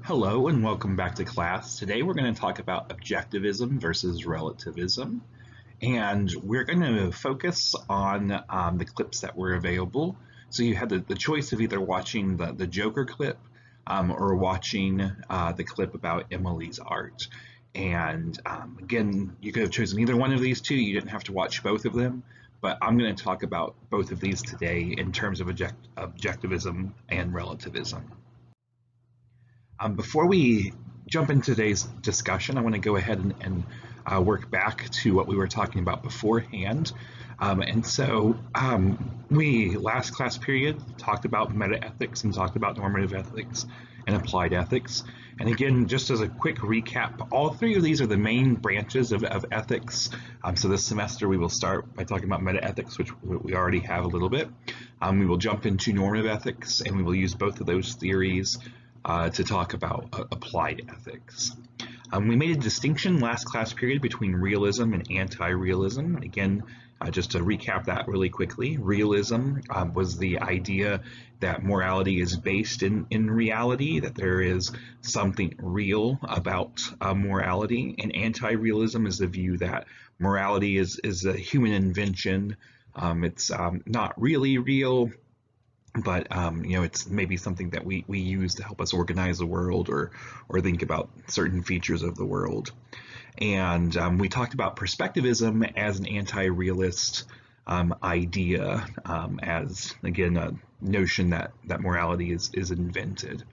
Hello and welcome back to class. Today we're going to talk about objectivism versus relativism, and we're going to focus on the clips that were available. So you had the choice of either watching the Joker clip or watching the clip about Emily's art. And again, you could have chosen either one of these two. You didn't have to watch both of them, but I'm going to talk about both of these today in terms of objectivism and relativism. Before we jump into today's discussion, I want to go ahead and work back to what we were talking about beforehand. We, last class period, talked about metaethics and talked about normative ethics and applied ethics. And again, just as a quick recap, all three of these are the main branches of ethics. So this semester we will start by talking about metaethics, which we already have a little bit. We will jump into normative ethics, and we will use both of those theories to talk about applied ethics. We made a distinction last class period between realism and anti-realism. Again, just to recap that really quickly, realism was the idea that morality is based in reality, that there is something real about morality, and anti-realism is the view that morality is a human invention. It's not really real, but it's maybe something that we use to help us organize the world or think about certain features of the world. And we talked about perspectivism as an anti-realist idea, as again a notion that morality is invented.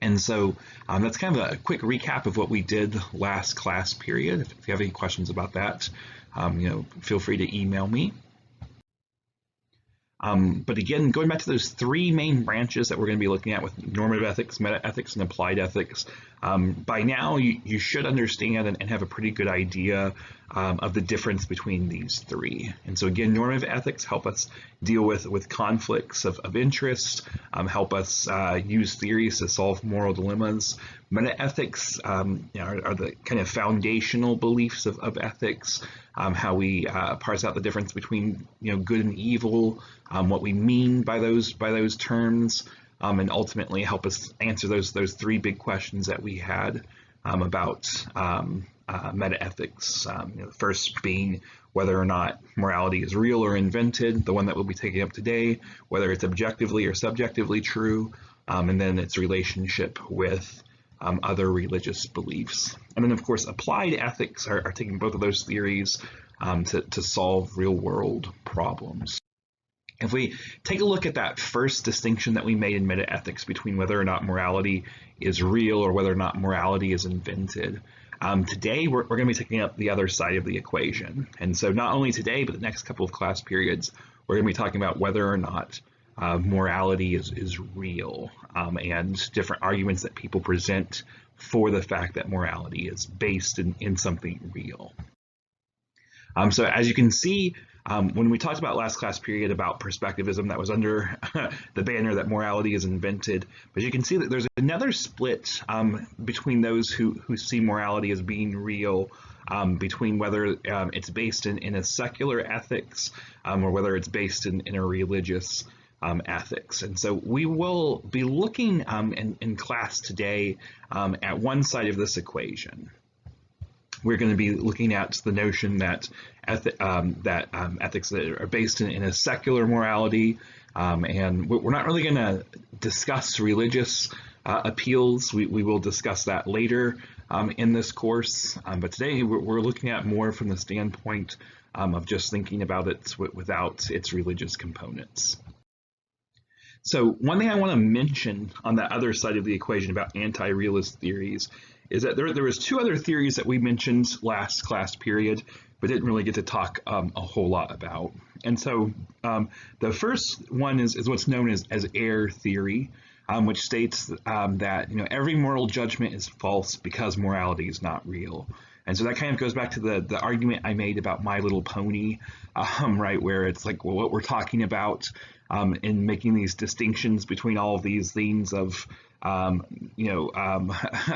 And so that's kind of a quick recap of what we did last class period. If you have any questions about that, feel free to email me. But again, going back to those three main branches that we're going to be looking at with normative ethics, metaethics, and applied ethics, by now you should understand and have a pretty good idea of the difference between these three. And so again, normative ethics help us deal with conflicts of interest, help us use theories to solve moral dilemmas. Metaethics are the kind of foundational beliefs of ethics, how we parse out the difference between good and evil, what we mean by those terms, and ultimately help us answer those three big questions that we had about metaethics. The first being whether or not morality is real or invented, the one that we'll be taking up today, whether it's objectively or subjectively true, and then its relationship with other religious beliefs. And then, of course, applied ethics are taking both of those theories to solve real-world problems. If we take a look at that first distinction that we made in metaethics between whether or not morality is real or whether or not morality is invented, today we're going to be taking up the other side of the equation. And so not only today, but the next couple of class periods, we're going to be talking about whether or not morality is real, and different arguments that people present for the fact that morality is based in something real. So as you can see, when we talked about last class period about perspectivism, that was under the banner that morality is invented, but you can see that there's another split between those who see morality as being real, between whether it's based in a secular ethics or whether it's based in a religious ethics. And so we will be looking in class today at one side of this equation. We're going to be looking at the notion that ethics that are based in a secular morality, and we're not really going to discuss religious appeals. We will discuss that later in this course, but today we're looking at more from the standpoint of just thinking about it without its religious components. So one thing I want to mention on the other side of the equation about anti-realist theories is that there was two other theories that we mentioned last class period, but didn't really get to talk a whole lot about. And so the first one is what's known as error theory, which states that every moral judgment is false because morality is not real. And so that kind of goes back to the argument I made about My Little Pony, right, where it's like, well, what we're talking about in making these distinctions between all of these themes of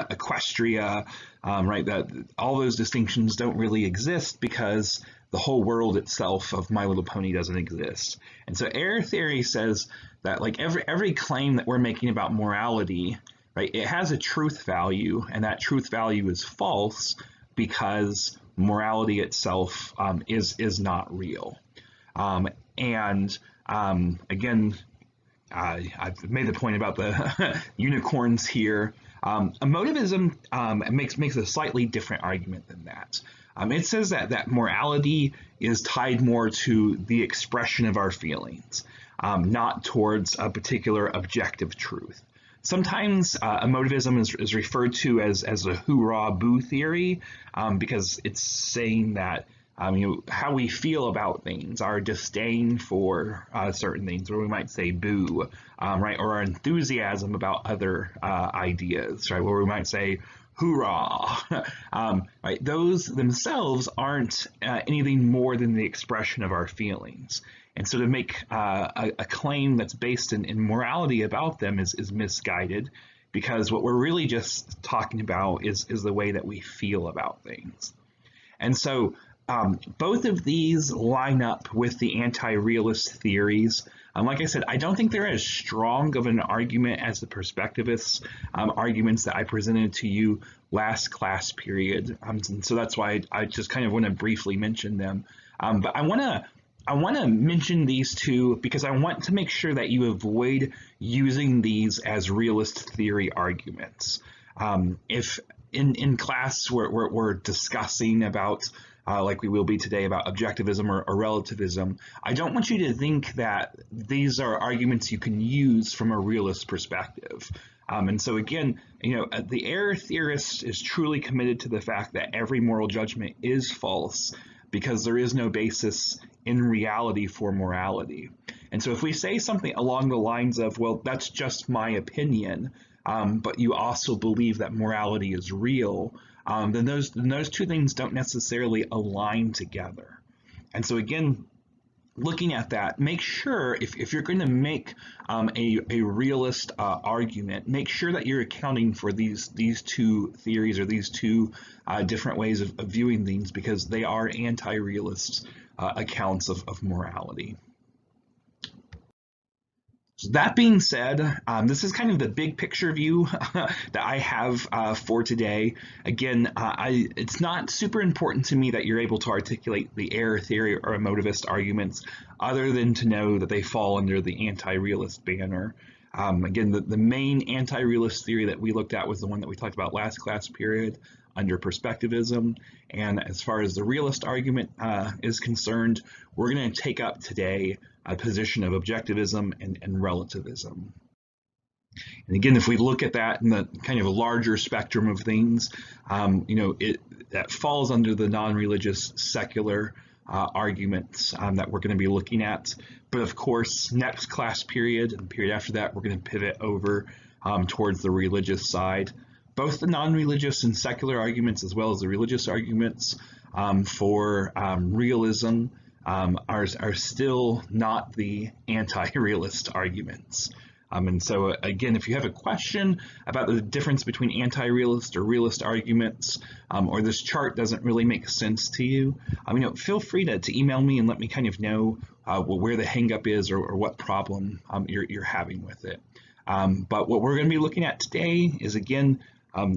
equestria, right, that all those distinctions don't really exist because the whole world itself of My Little Pony doesn't exist. And so error theory says that like every claim that we're making about morality, right? It has a truth value, and that truth value is false because morality itself is not real. Again, I've made the point about the unicorns here. Emotivism makes a slightly different argument than that. It says that morality is tied more to the expression of our feelings, not towards a particular objective truth. Sometimes emotivism is referred to as a hoorah boo theory, because it's saying that how we feel about things, our disdain for certain things, or we might say boo, right, or our enthusiasm about other ideas, right, where we might say hoorah, right, those themselves aren't anything more than the expression of our feelings. And so to make a claim that's based in morality about them is misguided, because what we're really just talking about is the way that we feel about things. And so both of these line up with the anti-realist theories. Like I said, I don't think they're as strong of an argument as the perspectivist arguments that I presented to you last class period. And so that's why I just kind of want to briefly mention them. But I want to mention these two because I want to make sure that you avoid using these as realist theory arguments. If in class we're discussing about like we will be today about objectivism or relativism, I don't want you to think that these are arguments you can use from a realist perspective. And so again, the error theorist is truly committed to the fact that every moral judgment is false because there is no basis in reality for morality. And so if we say something along the lines of, well, that's just my opinion, but you also believe that morality is real, then those two things don't necessarily align together. And so again, looking at that, make sure if you're going to make a realist argument, make sure that you're accounting for these two theories or these two different ways of viewing things, because they are anti-realist accounts of morality. So that being said, this is kind of the big picture view that I have for today. Again, it's not super important to me that you're able to articulate the error theory or emotivist arguments, other than to know that they fall under the anti-realist banner. Again, the main anti-realist theory that we looked at was the one that we talked about last class period under perspectivism. And as far as the realist argument is concerned, we're going to take up today a position of objectivism and relativism. And again, if we look at that in the kind of a larger spectrum of things, that falls under the non-religious secular arguments that we're going to be looking at. But of course, next class period and the period after that, we're going to pivot over towards the religious side. Both the non-religious and secular arguments, as well as the religious arguments for realism, are still not the anti-realist arguments. And so again, if you have a question about the difference between anti-realist or realist arguments, or this chart doesn't really make sense to you, feel free to email me and let me kind of know where the hang-up is or what problem you're having with it. But what we're going to be looking at today is, again,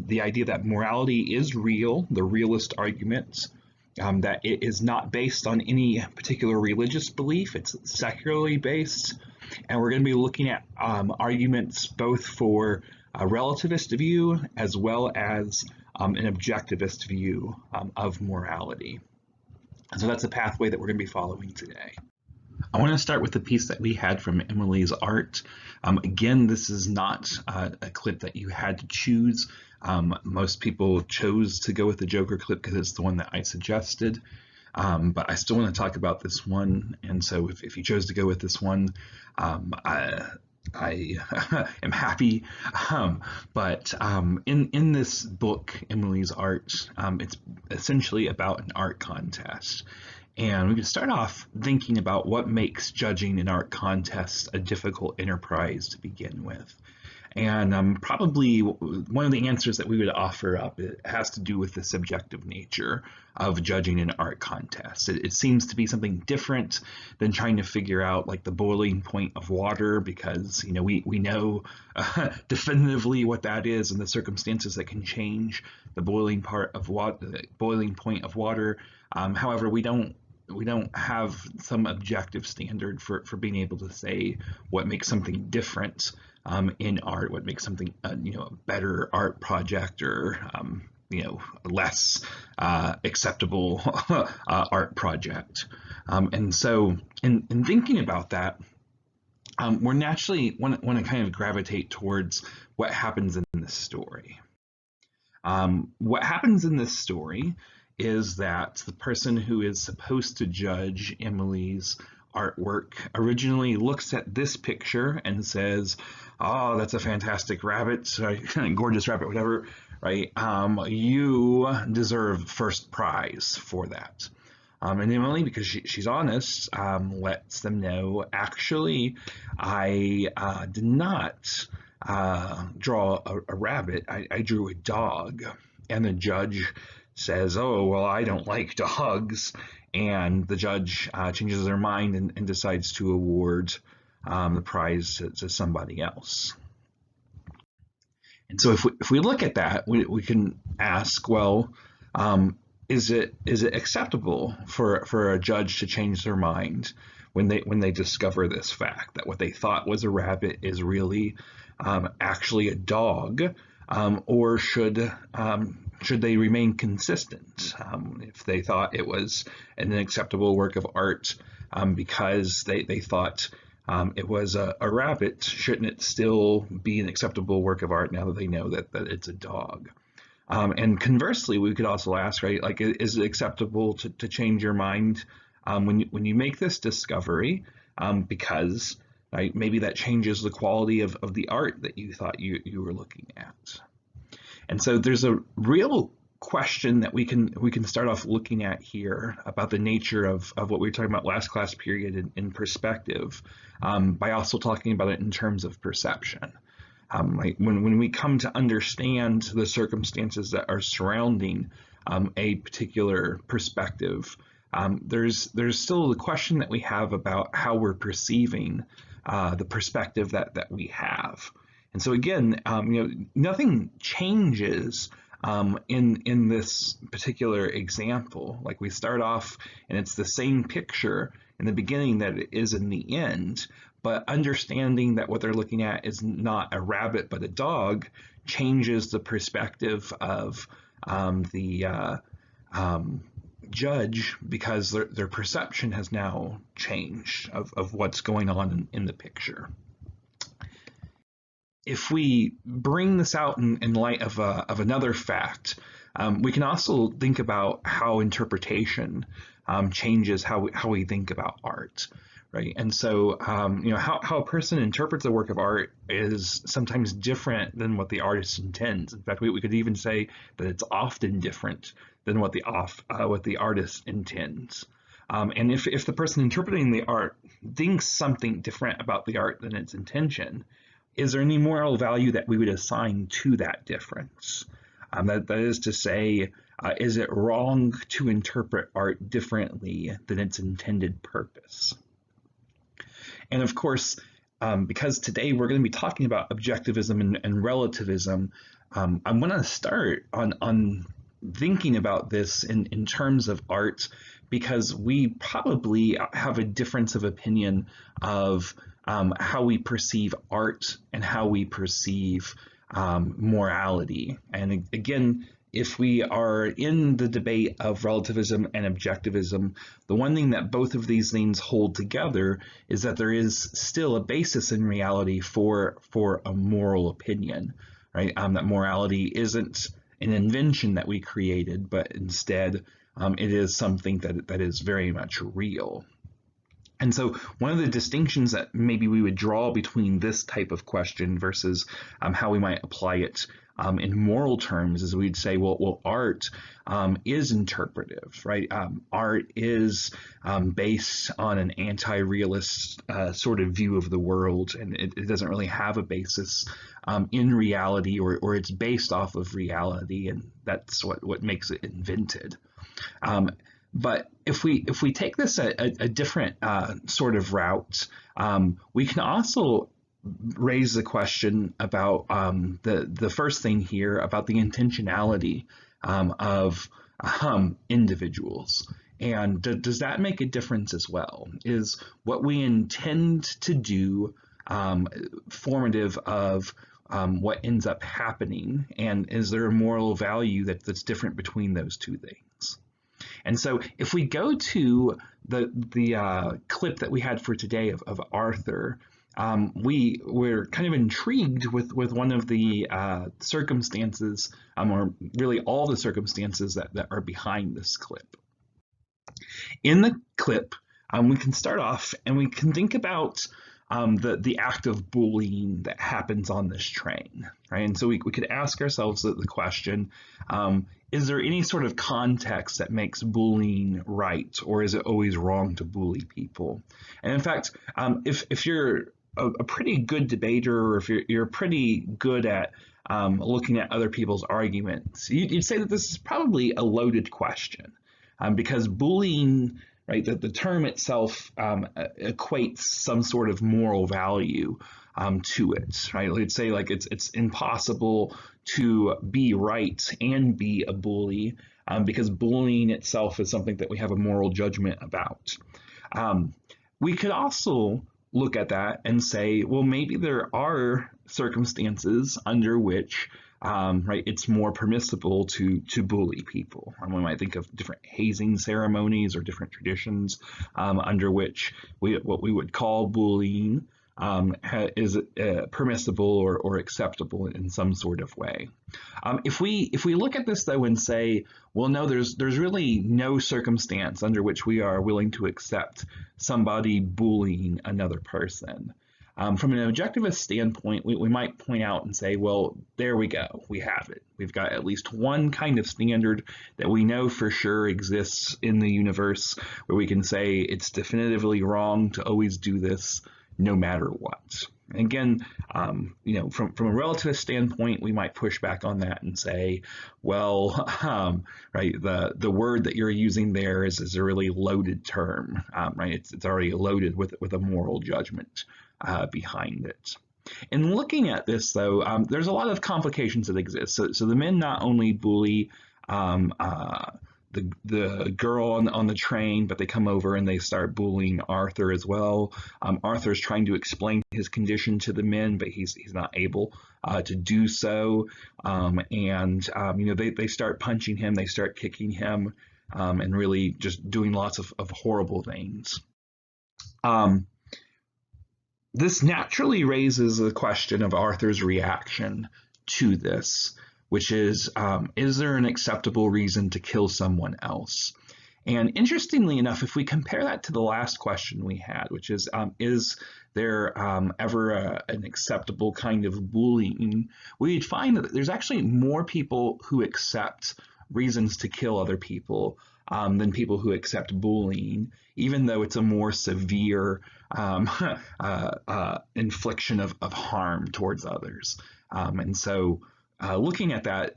the idea that morality is real, the realist arguments, that it is not based on any particular religious belief, it's secularly based. And we're going to be looking at arguments both for a relativist view as well as an objectivist view of morality. So that's the pathway that we're going to be following today. I want to start with the piece that we had from Emily's art. Again, this is not a clip that you had to choose. Most people chose to go with the Joker clip because it's the one that I suggested. But I still want to talk about this one, and so if you chose to go with this one, I am happy. But in this book, Emily's Art, it's essentially about an art contest. And we can start off thinking about what makes judging an art contest a difficult enterprise to begin with. And probably one of the answers that we would offer up, it has to do with the subjective nature of judging an art contest. It seems to be something different than trying to figure out like the boiling point of water, because we know definitively what that is and the circumstances that can change the boiling point of water. However, we don't have some objective standard for being able to say what makes something different in art, what makes something a better art project, or less acceptable art project. And so in thinking about that, we're naturally want to kind of gravitate towards what happens in this story. What happens in this story is that the person who is supposed to judge Emily's artwork originally looks at this picture and says, "Oh, that's a fantastic rabbit, gorgeous rabbit, whatever, right? You deserve first prize for that." And Emily, because she's honest, lets them know, actually, I did not draw a rabbit, I drew a dog. And the judge says, "Oh, well, I don't like dogs." And the judge changes their mind and decides to award the prize to somebody else. And so if we look at that, we can ask, well, is it acceptable for a judge to change their mind when they discover this fact that what they thought was a rabbit is really actually a dog, or should they remain consistent? If they thought it was an acceptable work of art because they thought it was a rabbit, shouldn't it still be an acceptable work of art now that they know that it's a dog? And conversely, we could also ask, right, like, is it acceptable to change your mind when you make this discovery, because right, maybe that changes the quality of the art that you thought you were looking at? And so there's a real question that we can start off looking at here about the nature of what we were talking about last class period in perspective, by also talking about it in terms of perception. Right? When we come to understand the circumstances that are surrounding a particular perspective, there's still the question that we have about how we're perceiving the perspective that we have. And so again, nothing changes in this particular example. Like, we start off and it's the same picture in the beginning that it is in the end, but understanding that what they're looking at is not a rabbit but a dog changes the perspective of the judge, because their perception has now changed of what's going on in the picture. If we bring this out in light of another fact, we can also think about how interpretation changes how we think about art, right? And so, how a person interprets a work of art is sometimes different than what the artist intends. In fact, we could even say that it's often different than what the artist intends. And if the person interpreting the art thinks something different about the art than its intention, is there any moral value that we would assign to that difference? That is to say, is it wrong to interpret art differently than its intended purpose? And of course, because today we're going to be talking about objectivism and relativism, I'm going to start on thinking about this in terms of art, because we probably have a difference of opinion of how we perceive art and how we perceive morality. And again, if we are in the debate of relativism and objectivism, the one thing that both of these things hold together is that there is still a basis in reality for a moral opinion, right? That morality isn't an invention that we created, but instead it is something that is very much real. And so one of the distinctions that maybe we would draw between this type of question versus how we might apply it in moral terms is we'd say, well, art is interpretive, right? Art is based on an anti-realist sort of view of the world, and it doesn't really have a basis in reality, or it's based off of reality, and that's what makes it invented. But if we take this a different sort of route, we can also raise the question about the first thing here about the intentionality of individuals. And does that make a difference as well? Is what we intend to do formative of what ends up happening? And is there a moral value that's different between those two things? And so if we go to the clip that we had for today of Arthur, we were kind of intrigued with one of the circumstances, or really all the circumstances that are behind this clip. In the clip, we can start off and we can think about the act of bullying that happens on this train, right? And so we could ask ourselves the question, is there any sort of context that makes bullying right, or is it always wrong to bully people? And in fact, if you're a pretty good debater, or if you're pretty good at looking at other people's arguments, you'd say that this is probably a loaded question, because bullying, right, the term itself equates some sort of moral value to it, right? Let's say like it's impossible to be right and be a bully, because bullying itself is something that we have a moral judgment about. We could also look at that and say, well, maybe there are circumstances under which right, it's more permissible to bully people. And we might think of different hazing ceremonies or different traditions under which what we would call bullying is permissible or acceptable in some sort of way. If we look at this though and say, well, no, there's really no circumstance under which we are willing to accept somebody bullying another person. From an objectivist standpoint, we might point out and say, well, there we go, we have it. We've got at least one kind of standard that we know for sure exists in the universe where we can say it's definitively wrong to always do this no matter what. And again, from a relativist standpoint, we might push back on that and say, well, right, the word that you're using there is a really loaded term, right? It's already loaded with a moral judgment behind it. In looking at this, though, there's a lot of complications that exist. So the men not only bully the girl on the train, but they come over and they start bullying Arthur as well. Arthur's trying to explain his condition to the men, but he's not able to do so. They start punching him, they start kicking him, and really just doing lots of horrible things. This naturally raises the question of Arthur's reaction to this, which is there an acceptable reason to kill someone else? And interestingly enough, if we compare that to the last question we had, which is there ever an acceptable kind of bullying, we'd find that there's actually more people who accept reasons to kill other people than people who accept bullying, even though it's a more severe infliction of harm towards others. And so looking at that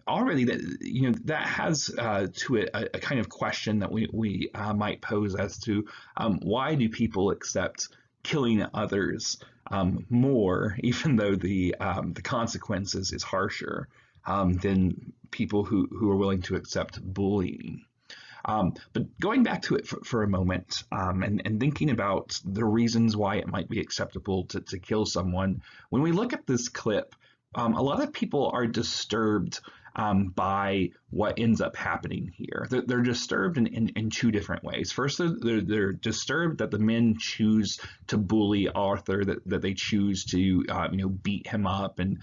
already, that has to it a kind of question that we might pose as to why do people accept killing others more, even though the consequences is harsher than people who are willing to accept bullying. But going back to it for a moment and thinking about the reasons why it might be acceptable to kill someone, when we look at this clip, a lot of people are disturbed by what ends up happening here. They're disturbed in two different ways. First, they're disturbed that the men choose to bully Arthur, that they choose to beat him up and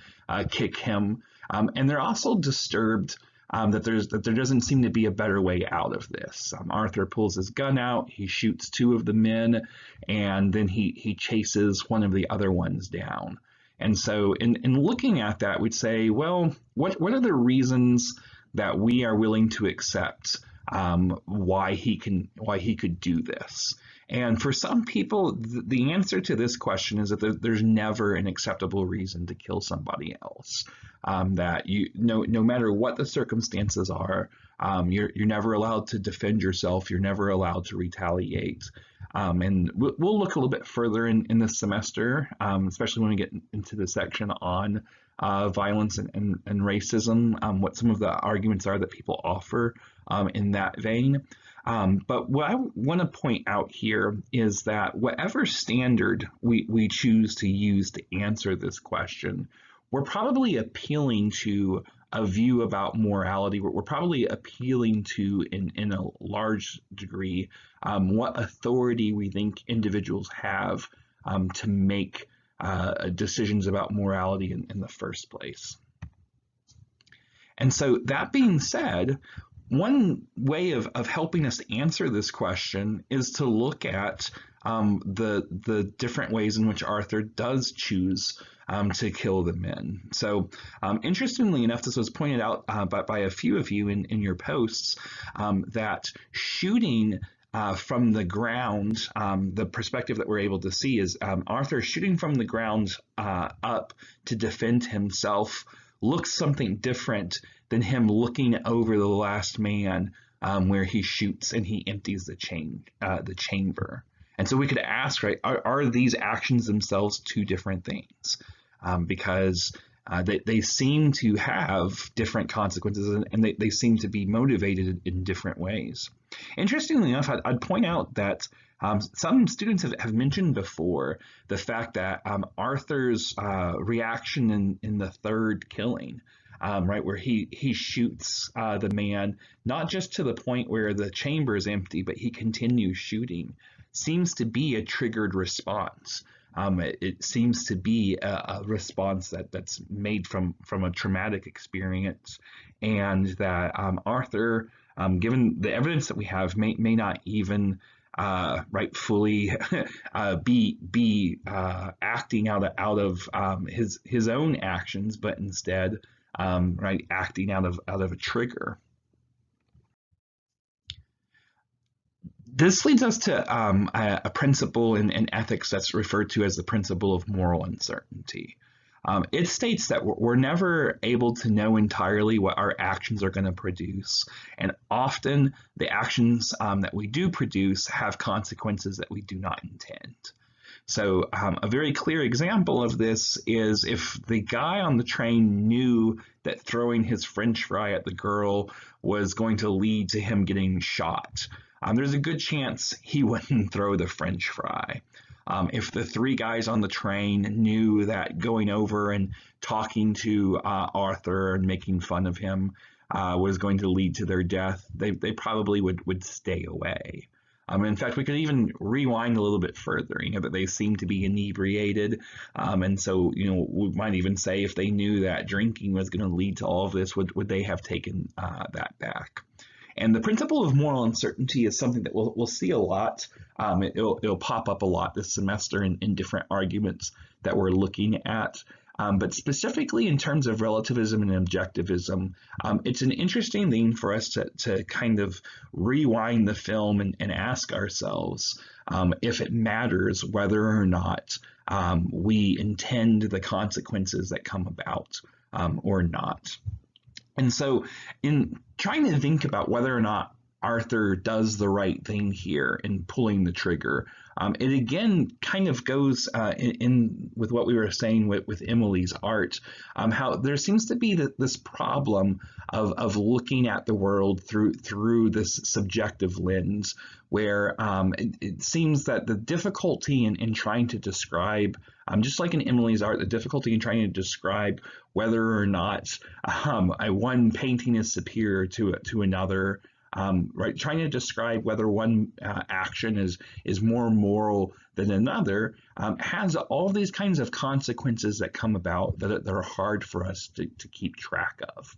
kick him, and they're also disturbed that there doesn't seem to be a better way out of this. Arthur pulls his gun out, he shoots two of the men, and then he chases one of the other ones down. And so in looking at that, we'd say, well, what are the reasons that we are willing to accept why he could do this? And for some people, the answer to this question is that there's never an acceptable reason to kill somebody else. That no matter what the circumstances are, you're never allowed to defend yourself. You're never allowed to retaliate. And we'll look a little bit further in this semester, especially when we get into the section on violence and racism, what some of the arguments are that people offer in that vein. But what I want to point out here is that whatever standard we choose to use to answer this question, we're probably appealing to a view about morality. We're probably appealing to, in a large degree, what authority we think individuals have to make decisions about morality in the first place. And so that being said, one way of helping us answer this question is to look at the different ways in which Arthur does choose to kill the men. So interestingly enough, this was pointed out by a few of you in your posts, that shooting from the ground, the perspective that we're able to see is Arthur shooting from the ground up to defend himself looks something different than him looking over the last man where he shoots and he empties the chamber. And so we could ask, right, are these actions themselves two different things? Because they seem to have different consequences, and they seem to be motivated in different ways. Interestingly enough, I'd point out that some students have mentioned before the fact that Arthur's reaction in the third killing, right, where he shoots the man, not just to the point where the chamber is empty, but he continues shooting, seems to be a triggered response. It seems to be a response that's made from a traumatic experience, and that Arthur, given the evidence that we have, may not even rightfully be acting out of his own actions, but instead right, acting out of a trigger. This leads us to a principle in ethics that's referred to as the principle of moral uncertainty. It states that we're never able to know entirely what our actions are going to produce, and often the actions that we do produce have consequences that we do not intend. So a very clear example of this is if the guy on the train knew that throwing his French fry at the girl was going to lead to him getting shot, there's a good chance he wouldn't throw the French fry. If the three guys on the train knew that going over and talking to Arthur and making fun of him was going to lead to their death, they probably would stay away. In fact, we could even rewind a little bit further, that they seem to be inebriated. And so, we might even say if they knew that drinking was going to lead to all of this, would they have taken that back? And the principle of moral uncertainty is something that we'll see a lot. It'll pop up a lot this semester in different arguments that we're looking at. But specifically in terms of relativism and objectivism, it's an interesting thing for us to kind of rewind the film and ask ourselves if it matters whether or not we intend the consequences that come about or not. And so in trying to think about whether or not Arthur does the right thing here in pulling the trigger, it again kind of goes in with what we were saying with Emily's art, how there seems to be this problem of looking at the world through this subjective lens, where it seems that the difficulty in trying to describe, just like in Emily's art, the difficulty in trying to describe whether or not one painting is superior to another, right? Trying to describe whether one action is more moral than another has all these kinds of consequences that come about that are hard for us to keep track of.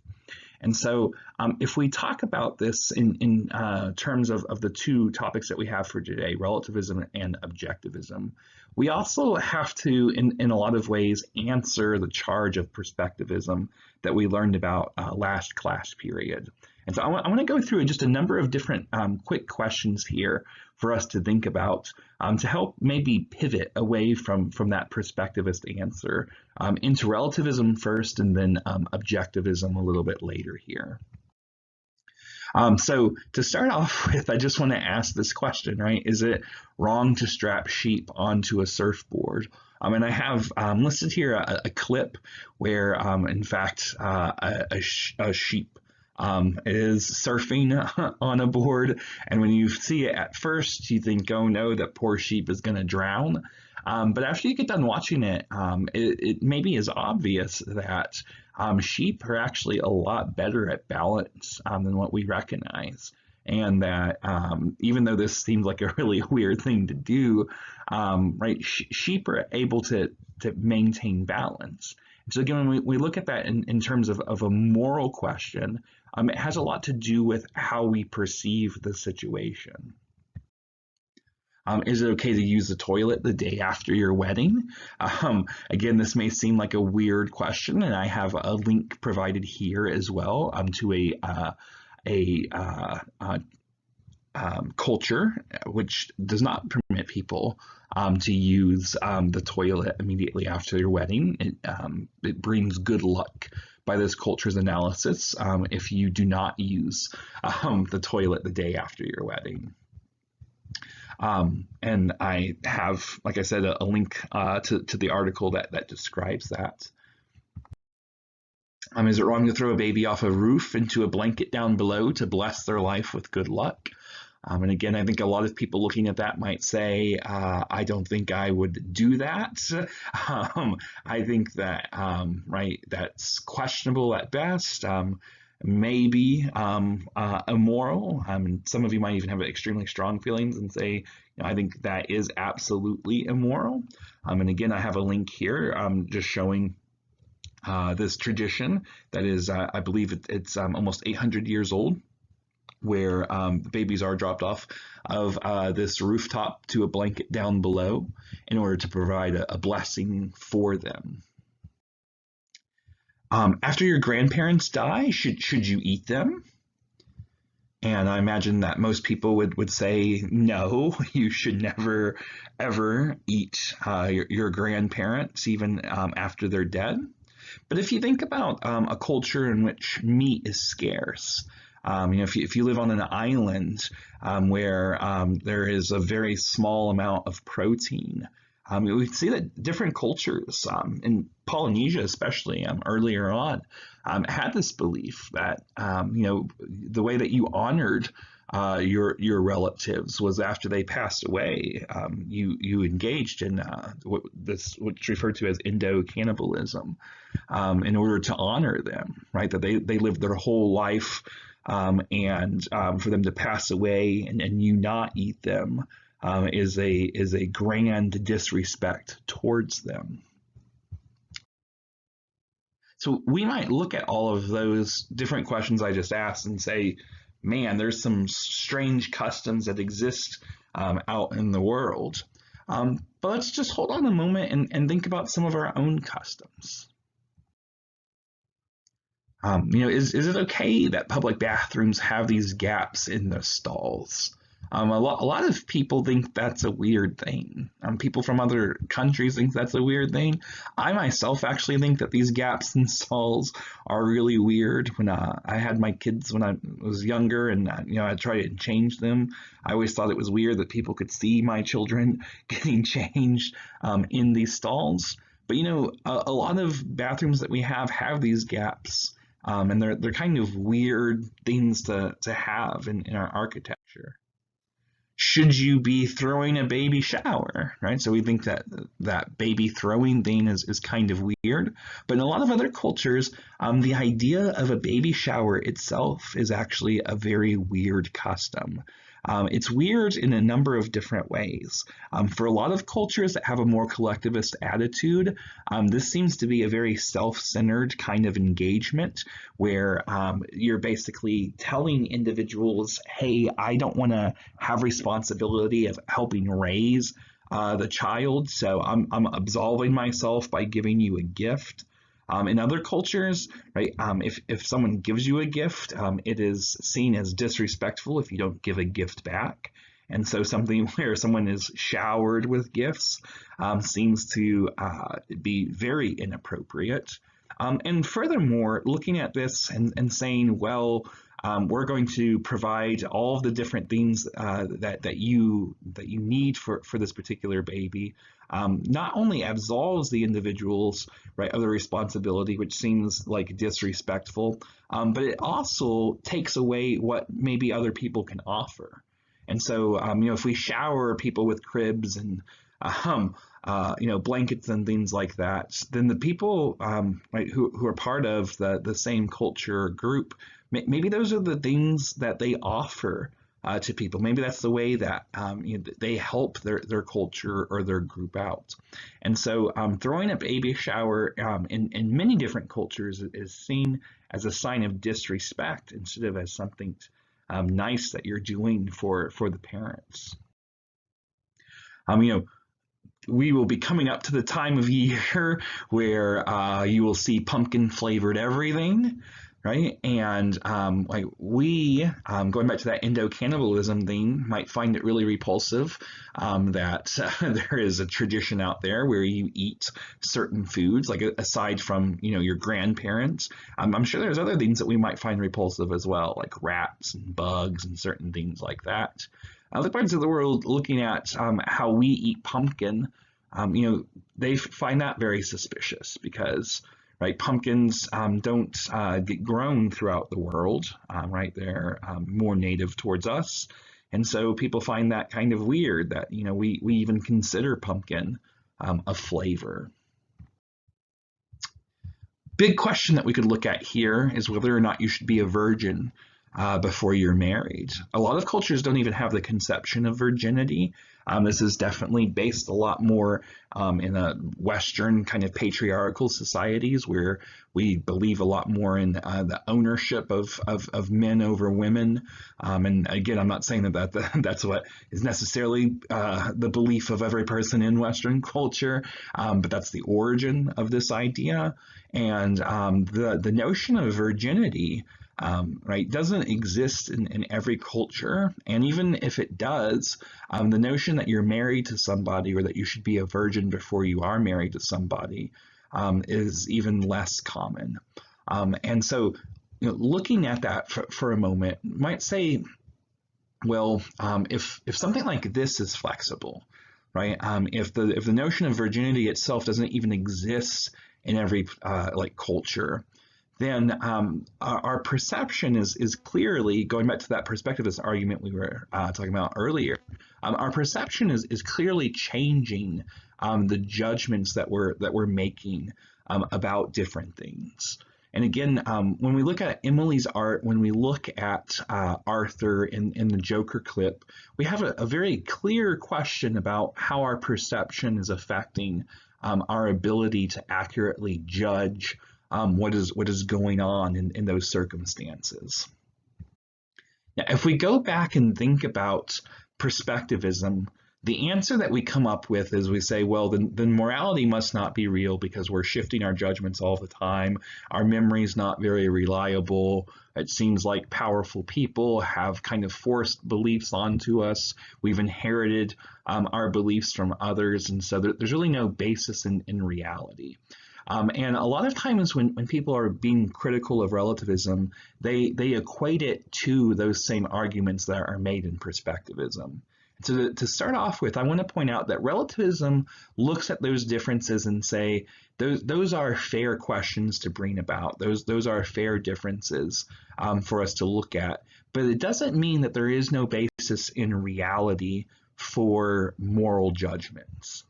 And so if we talk about this in terms of the two topics that we have for today, relativism and objectivism, we also have to, in a lot of ways, answer the charge of perspectivism that we learned about last class period. And so I want to go through just a number of different quick questions here for us to think about to help maybe pivot away from that perspectivist answer into relativism first and then objectivism a little bit later here. So to start off with, I just want to ask this question, right? Is it wrong to strap sheep onto a surfboard? And I have listed here a clip where, in fact, a sheep is surfing on a board, and when you see it at first, you think, oh no, that poor sheep is going to drown. But after you get done watching it, it maybe is obvious that sheep are actually a lot better at balance than what we recognize. And that even though this seems like a really weird thing to do, right, sheep are able to maintain balance. So again, when we look at that in terms of a moral question, it has a lot to do with how we perceive the situation. Is it okay to use the toilet the day after your wedding? Again, this may seem like a weird question, and I have a link provided here as well to a culture which does not permit people to use the toilet immediately after your wedding. It brings good luck by this culture's analysis if you do not use the toilet the day after your wedding. And I have, like I said, a link to the article that describes that. Is it wrong to throw a baby off a roof into a blanket down below to bless their life with good luck? And again, I think a lot of people looking at that might say, I don't think I would do that. I think that, right, that's questionable at best. Maybe immoral. Some of you might even have extremely strong feelings and say, I think that is absolutely immoral. And again, I have a link here just showing this tradition that is, I believe it's almost 800 years old, where babies are dropped off of this rooftop to a blanket down below in order to provide a blessing for them. After your grandparents die, should you eat them? And I imagine that most people would say, no, you should never, ever eat your grandparents, even after they're dead. But if you think about a culture in which meat is scarce, if you live on an island where there is a very small amount of protein, we see that different cultures, in Polynesia especially, earlier on, had this belief that the way that you honored your relatives was after they passed away. You engaged in what's referred to as Indo-cannibalism in order to honor them, right? That they lived their whole life, and for them to pass away and you not eat them is a grand disrespect towards them. So we might look at all of those different questions I just asked and say, man, there's some strange customs that exist out in the world. But let's just hold on a moment and think about some of our own customs. Is it okay that public bathrooms have these gaps in the stalls? A lot of people think that's a weird thing. People from other countries think that's a weird thing. I myself actually think that these gaps in stalls are really weird. When I had my kids when I was younger and I tried to change them, I always thought it was weird that people could see my children getting changed in these stalls. But a lot of bathrooms that we have these gaps, and they're kind of weird things to have in our architecture. Should you be throwing a baby shower, right? So we think that baby throwing thing is kind of weird, but in a lot of other cultures, the idea of a baby shower itself is actually a very weird custom. It's weird in a number of different ways. For a lot of cultures that have a more collectivist attitude, this seems to be a very self-centered kind of engagement where you're basically telling individuals, hey, I don't want to have responsibility of helping raise the child, so I'm absolving myself by giving you a gift. In other cultures, right, if someone gives you a gift, it is seen as disrespectful if you don't give a gift back. And so something where someone is showered with gifts seems to be very inappropriate. And furthermore, looking at this and saying, well, we're going to provide all of the different things that you need for this particular baby, not only absolves the individuals, right, of the responsibility, which seems like disrespectful, but it also takes away what maybe other people can offer. And so, if we shower people with cribs and blankets and things like that, then the people right, who are part of the same culture group, maybe those are the things that they offer to people. Maybe that's the way that they help their culture or their group out. And so throwing a baby shower in many different cultures is seen as a sign of disrespect instead of as something nice that you're doing for the parents. We will be coming up to the time of year where you will see pumpkin flavored everything, right? And going back to that endo-cannibalism thing, might find it really repulsive that there is a tradition out there where you eat certain foods, like aside from your grandparents. I'm sure there's other things that we might find repulsive as well, like rats and bugs and certain things like that. Other parts of the world, looking at how we eat pumpkin, they find that very suspicious because, right, pumpkins don't get grown throughout the world, right? They're more native towards us. And so people find that kind of weird that, we even consider pumpkin a flavor. Big question that we could look at here is whether or not you should be a virgin before you're married. A lot of cultures don't even have the conception of virginity. This is definitely based a lot more in a Western kind of patriarchal societies where we believe a lot more in the ownership of men over women. And again, I'm not saying that's what is necessarily the belief of every person in Western culture, but that's the origin of this idea. And the notion of virginity right, doesn't exist in every culture. And even if it does, the notion that you're married to somebody or that you should be a virgin before you are married to somebody is even less common. And so, looking at that for a moment, might say, well, if something like this is flexible, right? If the notion of virginity itself doesn't even exist in every culture, then our perception is clearly, going back to that perspectivist argument we were talking about earlier, our perception is clearly changing the judgments that we're making about different things. And again, when we look at Emily's art, when we look at Arthur in the Joker clip, we have a very clear question about how our perception is affecting our ability to accurately judge what is going on in those circumstances. Now, if we go back and think about perspectivism, the answer that we come up with is we say, well, then morality must not be real because we're shifting our judgments all the time. Our memory is not very reliable. It seems like powerful people have kind of forced beliefs onto us. We've inherited our beliefs from others, and so there's really no basis in reality. And a lot of times when people are being critical of relativism, they equate it to those same arguments that are made in perspectivism. So to start off with, I want to point out that relativism looks at those differences and say, those are fair questions to bring about. Those are fair differences for us to look at. But it doesn't mean that there is no basis in reality for moral judgments.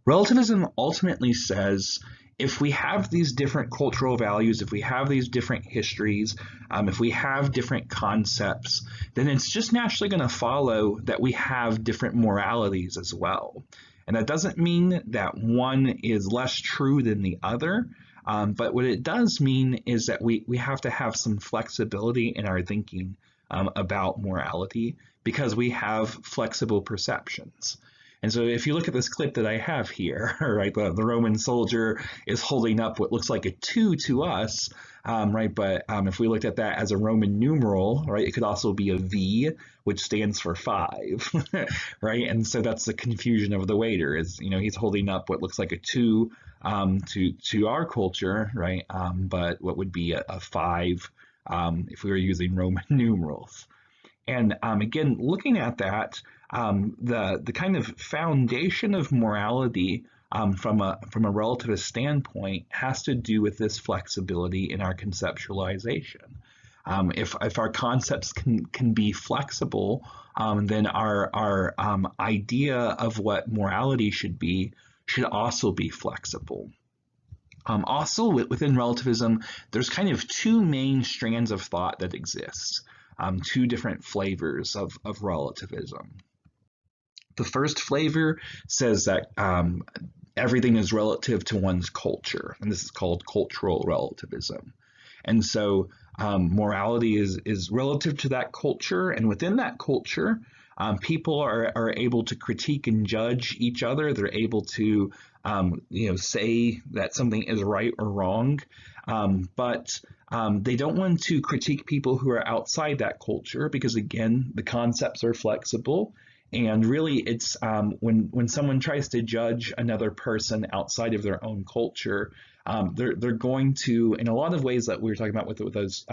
Relativism ultimately says if we have these different cultural values, if we have these different histories, if we have different concepts, then it's just naturally going to follow that we have different moralities as well. And that doesn't mean that one is less true than the other, but what it does mean is that we have to have some flexibility in our thinking about morality, because we have flexible perceptions. And so if you look at this clip that I have here, right, the Roman soldier is holding up what looks like a 2 to us, right, but if we looked at that as a Roman numeral, right, it could also be a V, which stands for 5, right? And so that's the confusion of the waiter, is, he's holding up what looks like a 2 to our culture, right, but what would be a 5 if we were using Roman numerals. And again, looking at that, the kind of foundation of morality from a relativist standpoint has to do with this flexibility in our conceptualization. If our concepts can be flexible, then our idea of what morality should also be flexible. Also, within relativism, there's kind of two main strands of thought that exist, two different flavors of relativism. The first flavor says that everything is relative to one's culture, and this is called cultural relativism. And so morality is relative to that culture, and within that culture, people are able to critique and judge each other. They're able to say that something is right or wrong, but they don't want to critique people who are outside that culture, because again, the concepts are flexible. And really, it's when someone tries to judge another person outside of their own culture, they're going to, in a lot of ways that we were talking about with those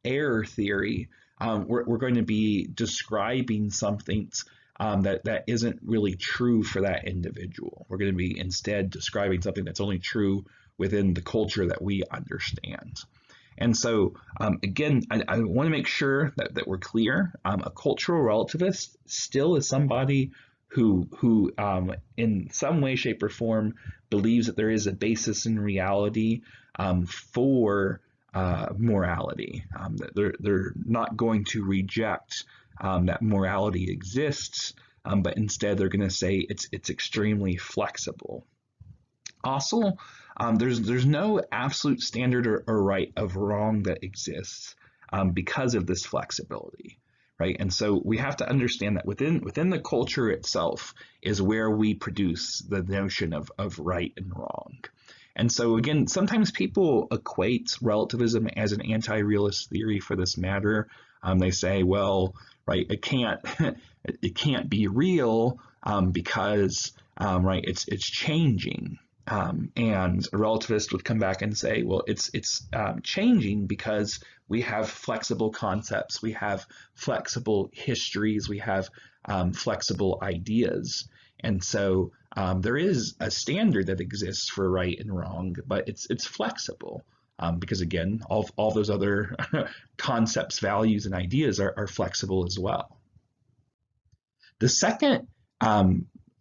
error theory, we're going to be describing something that isn't really true for that individual. We're going to be instead describing something that's only true within the culture that we understand. And so, again, I want to make sure that we're clear. A cultural relativist still is somebody who in some way, shape, or form believes that there is a basis in reality for morality. That they're not going to reject that morality exists, but instead they're going to say it's extremely flexible. Also, there's no absolute standard or right of wrong that exists because of this flexibility, right? And so we have to understand that within the culture itself is where we produce the notion of right and wrong. And so again, sometimes people equate relativism as an anti-realist theory for this matter. They say, well, right, it can't be real because right, it's changing. And a relativist would come back and say, well, it's changing because we have flexible concepts, we have flexible histories, we have flexible ideas. And so there is a standard that exists for right and wrong, but it's flexible because, again, all those other concepts, values, and ideas are flexible as well. The second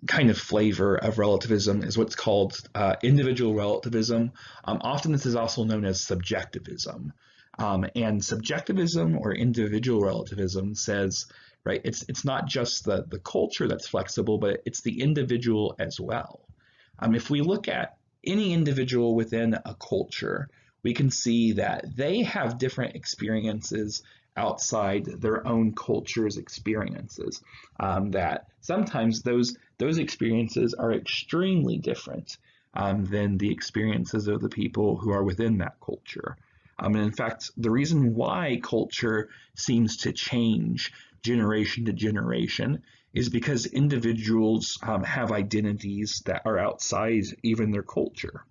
kind of flavor of relativism is what's called individual relativism. Often this is also known as subjectivism. And subjectivism or individual relativism says, right, it's not just the culture that's flexible, but it's the individual as well. If we look at any individual within a culture, we can see that they have different experiences outside their own culture's experiences, that sometimes those experiences are extremely different than the experiences of the people who are within that culture. And in fact, the reason why culture seems to change generation to generation is because individuals have identities that are outside even their culture.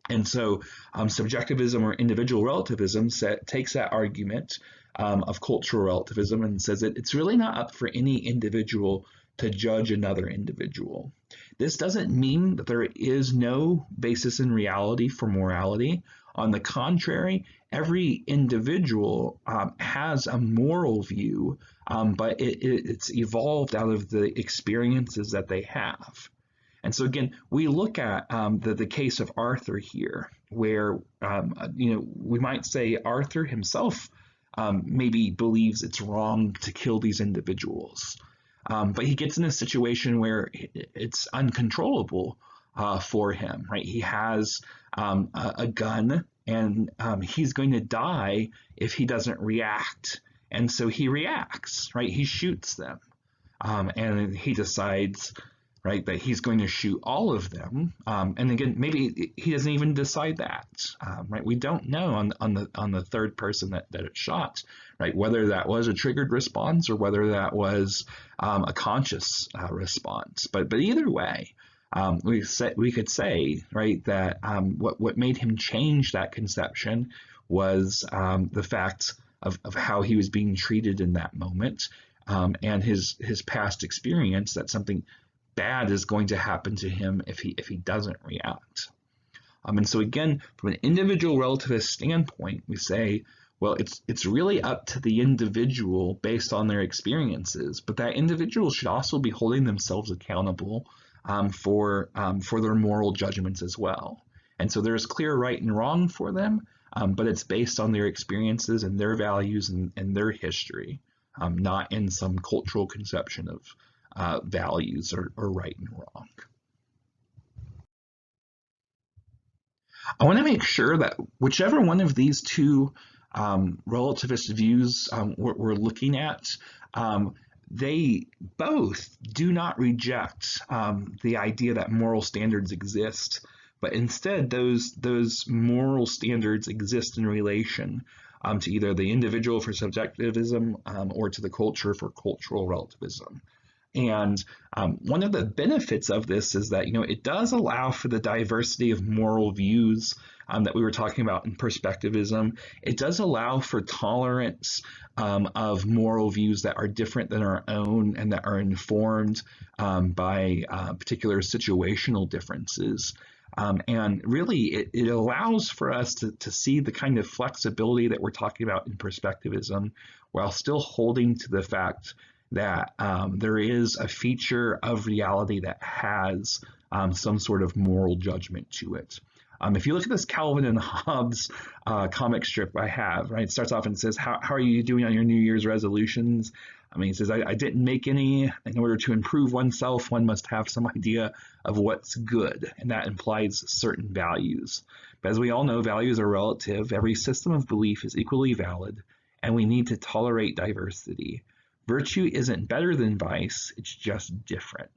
And so subjectivism or individual relativism takes that argument of cultural relativism and says that it's really not up for any individual to judge another individual. This doesn't mean that there is no basis in reality for morality. On the contrary, every individual has a moral view, but it's evolved out of the experiences that they have. And so again, we look at the case of Arthur here, where we might say Arthur himself maybe believes it's wrong to kill these individuals, but he gets in a situation where it's uncontrollable for him, right? He has a gun, and he's going to die if he doesn't react, and so he reacts, right? He shoots them, and he decides, right, that he's going to shoot all of them. And again, maybe he doesn't even decide that, right? We don't know on the third person that it shot, right? Whether that was a triggered response or whether that was a conscious response. But either way, we could say, right, that what made him change that conception was the fact of how he was being treated in that moment, and his past experience that something bad is going to happen to him if he doesn't react. And so again, from an individual relativist standpoint, we say, well, it's really up to the individual based on their experiences, but that individual should also be holding themselves accountable for their moral judgments as well. And so there's clear right and wrong for them, but it's based on their experiences and their values and their history, not in some cultural conception of values or right and wrong. I want to make sure that whichever one of these two relativist views we're looking at, they both do not reject the idea that moral standards exist, but instead those moral standards exist in relation to either the individual for subjectivism or to the culture for cultural relativism. And one of the benefits of this is that, it does allow for the diversity of moral views that we were talking about in perspectivism. It does allow for tolerance of moral views that are different than our own and that are informed by particular situational differences. And really, it allows for us to see the kind of flexibility that we're talking about in perspectivism while still holding to the fact that there is a feature of reality that has some sort of moral judgment to it. If you look at this Calvin and Hobbes comic strip I have, right, it starts off and says, how are you doing on your New Year's resolutions? He says, I didn't make any. In order to improve oneself, one must have some idea of what's good, and that implies certain values. But as we all know, values are relative. Every system of belief is equally valid, and we need to tolerate diversity. Virtue isn't better than vice, it's just different.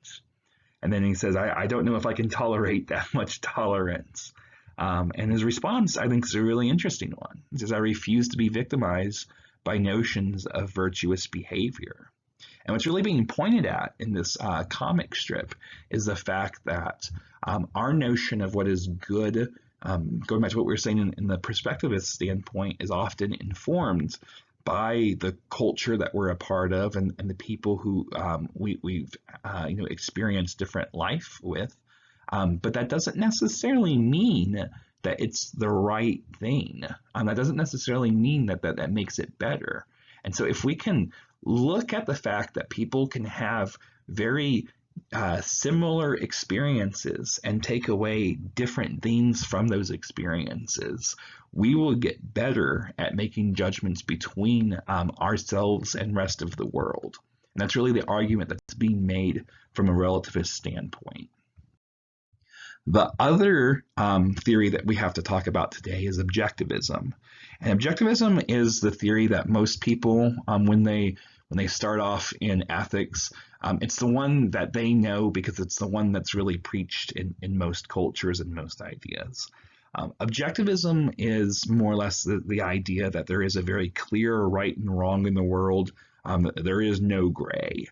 And then he says, I don't know if I can tolerate that much tolerance. And his response, I think, is a really interesting one. He says, I refuse to be victimized by notions of virtuous behavior. And what's really being pointed at in this comic strip is the fact that our notion of what is good, going back to what we were saying in the perspectivist standpoint, is often informed by the culture that we're a part of and the people who we've experienced different life with. But that doesn't necessarily mean that it's the right thing. That doesn't necessarily mean that makes it better. And so if we can look at the fact that people can have very similar experiences and take away different things from those experiences, we will get better at making judgments between ourselves and rest of the world. And that's really the argument that's being made from a relativist standpoint. The other theory that we have to talk about today is objectivism. And objectivism is the theory that most people, when they start off in ethics, it's the one that they know because it's the one that's really preached in most cultures and most ideas. Objectivism is more or less the idea that there is a very clear right and wrong in the world. There is no gray.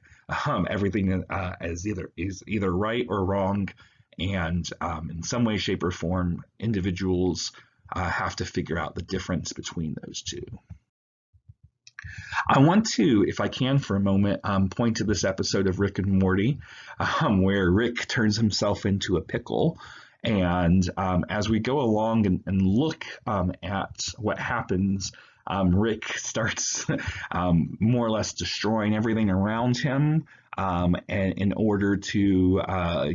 Everything is either right or wrong, and in some way, shape, or form, individuals have to figure out the difference between those two. I want to, if I can for a moment, point to this episode of Rick and Morty, where Rick turns himself into a pickle. And as we go along and look at what happens, Rick starts more or less destroying everything around him, and in order to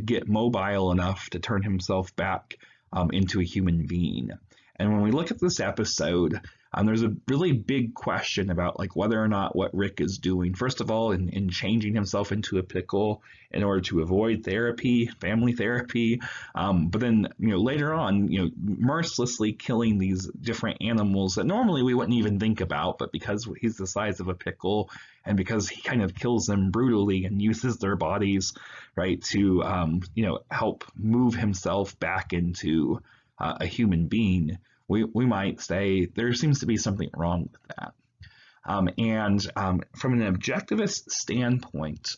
get mobile enough to turn himself back into a human being. And when we look at this episode, there's a really big question about like whether or not what Rick is doing, first of all, in changing himself into a pickle in order to avoid therapy, family therapy, but then later on, mercilessly killing these different animals that normally we wouldn't even think about, but because he's the size of a pickle and because he kind of kills them brutally and uses their bodies, right, to help move himself back into a human being, we might say there seems to be something wrong with that. And from an objectivist standpoint,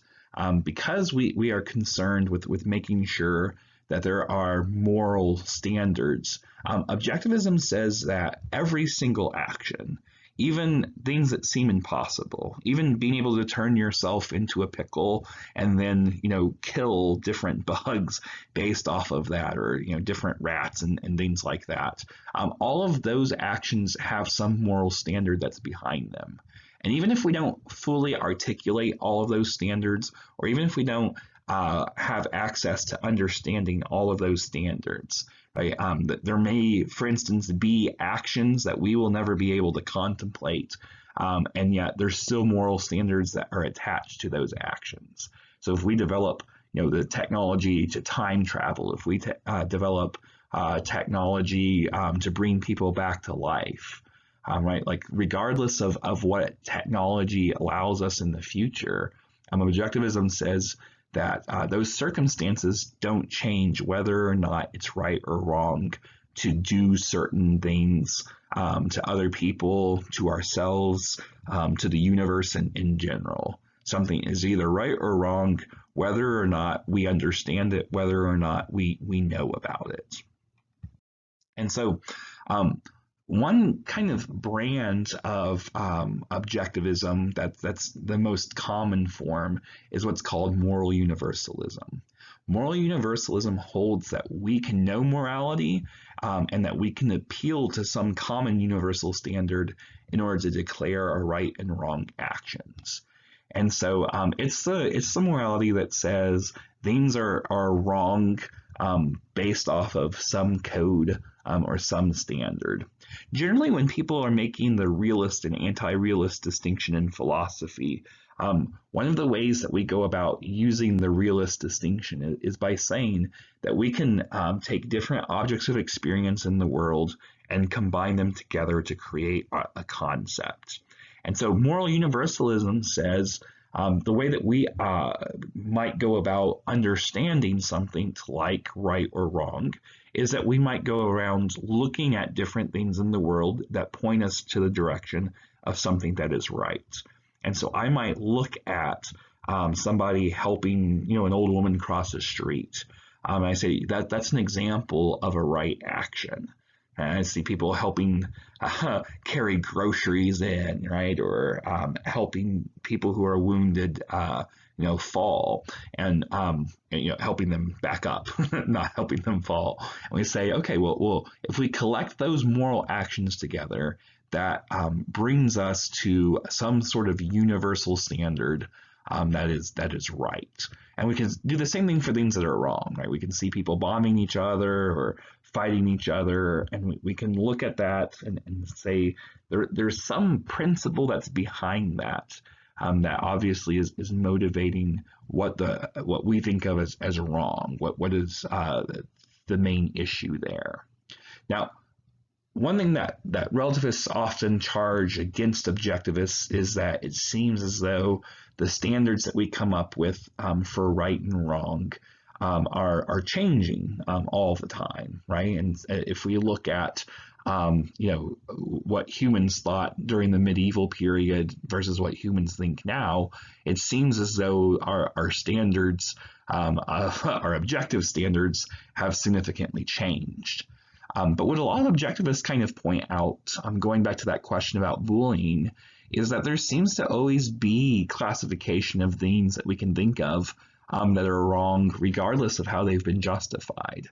because we are concerned with making sure that there are moral standards, objectivism says that every single action, even things that seem impossible, even being able to turn yourself into a pickle and then, kill different bugs based off of that, or, different rats and things like that. All of those actions have some moral standard that's behind them. And even if we don't fully articulate all of those standards, or even if we don't have access to understanding all of those standards, right? There may, for instance, be actions that we will never be able to contemplate, and yet there's still moral standards that are attached to those actions. So if we develop, the technology to time travel, if we develop technology to bring people back to life, right? Like regardless of what technology allows us in the future, objectivism says that those circumstances don't change whether or not it's right or wrong to do certain things to other people, to ourselves, to the universe in general. Something is either right or wrong, whether or not we understand it, whether or not we know about it. And so one kind of brand of objectivism that's the most common form is what's called moral universalism. Moral universalism holds that we can know morality and that we can appeal to some common universal standard in order to declare a right and wrong actions. And so it's the morality that says things are wrong based off of some code or some standard. Generally, when people are making the realist and anti-realist distinction in philosophy, one of the ways that we go about using the realist distinction is by saying that we can take different objects of experience in the world and combine them together to create a concept. And so moral universalism says the way that we might go about understanding something like right or wrong is that we might go around looking at different things in the world that point us to the direction of something that is right. And so I might look at somebody helping, an old woman cross the street. And I say that's an example of a right action. And I see people helping carry groceries in, right, or helping people who are wounded, fall, and helping them back up, not helping them fall. And we say, okay, well, if we collect those moral actions together, that brings us to some sort of universal standard that is right. And we can do the same thing for things that are wrong, right? We can see people bombing each other or fighting each other, and we can look at that and say there's some principle that's behind that that obviously is motivating what we think of as wrong, what is the main issue there. Now, one thing that relativists often charge against objectivists is that it seems as though the standards that we come up with for right and wrong are changing all the time, right? And if we look at what humans thought during the medieval period versus what humans think now, it seems as though our standards, our objective standards, have significantly changed. But what a lot of objectivists kind of point out, going back to that question about bullying, is that there seems to always be classification of things that we can think of that are wrong, regardless of how they've been justified.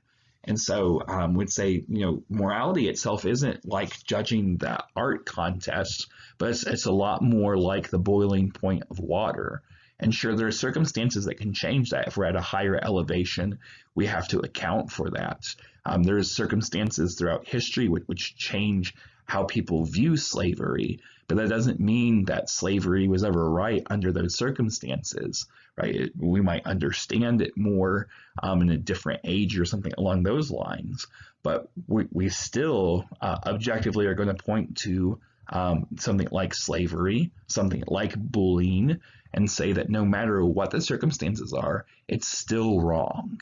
And so would say, morality itself isn't like judging the art contest, but it's a lot more like the boiling point of water. And sure, there are circumstances that can change that. If we're at a higher elevation, we have to account for that. There's circumstances throughout history which change how people view slavery, but that doesn't mean that slavery was ever right under those circumstances, right? We might understand it more in a different age or something along those lines, but we still objectively are going to point to something like slavery, something like bullying, and say that no matter what the circumstances are, it's still wrong.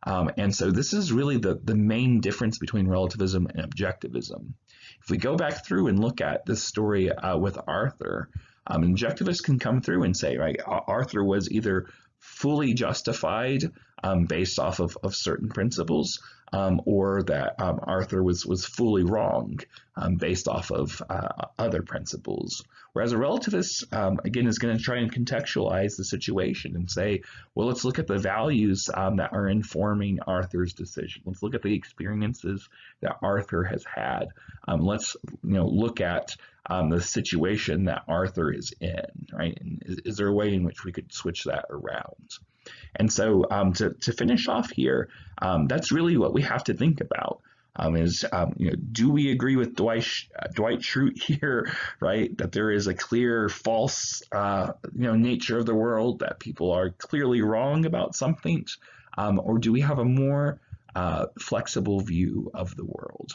And so this is really the main difference between relativism and objectivism. If we go back through and look at this story with Arthur, objectivists can come through and say, right, Arthur was either fully justified based off of certain principles, or that Arthur was fully wrong based off of other principles. Whereas a relativist, again, is going to try and contextualize the situation and say, well, let's look at the values that are informing Arthur's decision. Let's look at the experiences that Arthur has had. Let's look at the situation that Arthur is in, right? And is there a way in which we could switch that around? And so to finish off here, that's really what we have to think about. Do we agree with Dwight Schrute here, right? That there is a clear false, nature of the world, that people are clearly wrong about something, or do we have a more flexible view of the world?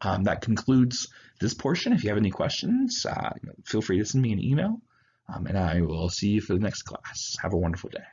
That concludes this portion. If you have any questions, feel free to send me an email, and I will see you for the next class. Have a wonderful day.